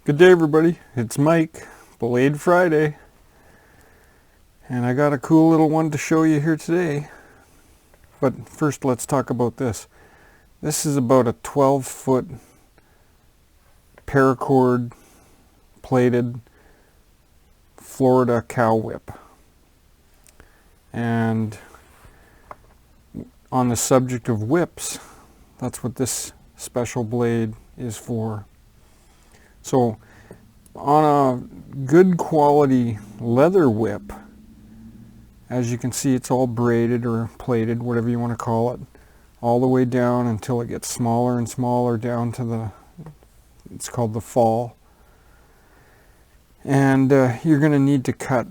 Good day, everybody. It's Mike, Blade Friday, and I got a cool little one to show you here today. But first, let's talk about this. This is about a 12-foot paracord plated Florida cow whip. And on the subject of whips, that's what this special blade is for. So on a good quality leather whip, as you can see, it's all braided or plated, whatever you want to call it, all the way down until it gets smaller and smaller down to it's called the fall. And you're going to need to cut,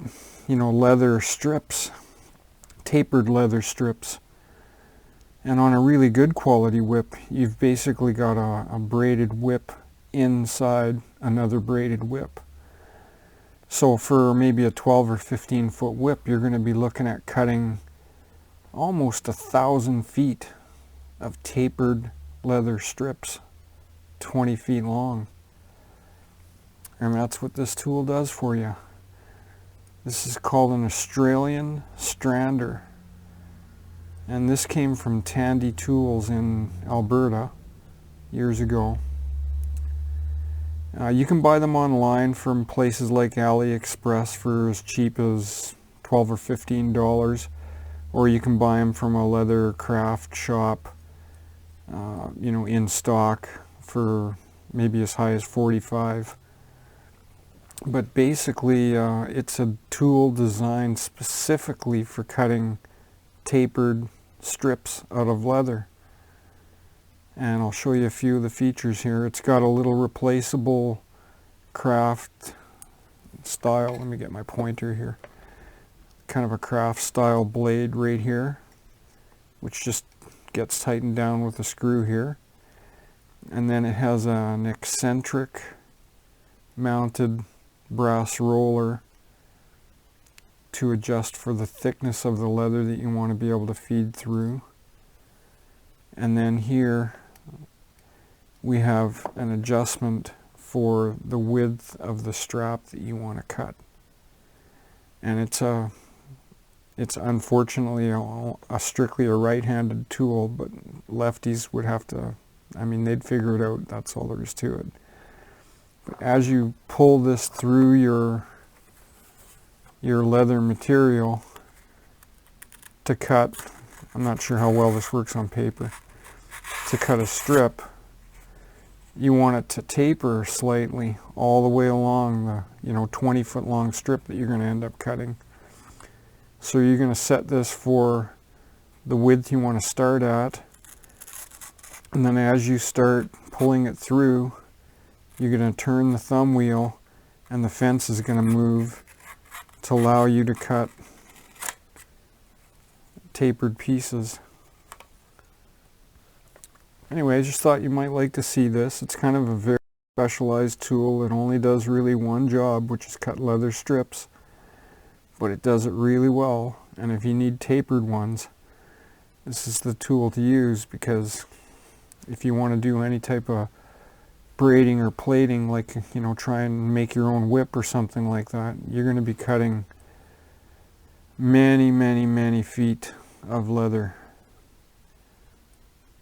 leather strips, tapered leather strips. And on a really good quality whip, you've basically got a braided whip inside another braided whip. So for maybe a 12 or 15 foot whip, you're going to be looking at cutting almost 1,000 feet of tapered leather strips, 20 feet long. And that's what this tool does for you. This is called an Australian Strander. And this came from Tandy Tools in Alberta years ago. You can buy them online from places like AliExpress for as cheap as $12 or $15, or you can buy them from a leather craft shop, in stock for maybe as high as $45. But basically, it's a tool designed specifically for cutting tapered strips out of leather. And I'll show you a few of the features here. It's got a little replaceable craft style. Let me get my pointer here. Kind of a craft style blade right here, which just gets tightened down with a screw here. And then it has an eccentric mounted brass roller to adjust for the thickness of the leather that you want to be able to feed through. And then here we have an adjustment for the width of the strap that you want to cut. And it's unfortunately a strictly a right-handed tool, but lefties would have to, they'd figure it out. That's all there is to it. But as you pull this through your leather material to cut, I'm not sure how well this works on paper, to cut a strip, you want it to taper slightly all the way along the 20-foot long strip that you're going to end up cutting. So you're going to set this for the width you want to start at, and then as you start pulling it through, you're going to turn the thumb wheel and the fence is going to move to allow you to cut tapered pieces. Anyway, I just thought you might like to see this. It's kind of a very specialized tool. It only does really one job, which is cut leather strips, but it does it really well. And if you need tapered ones, this is the tool to use, because if you want to do any type of braiding or plating, like try and make your own whip or something like that, you're going to be cutting many feet of leather.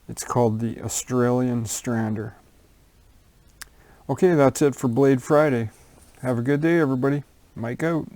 It's called the Australian Strander. Okay, that's it for Blade Friday. Have a good day, everybody. Mike out.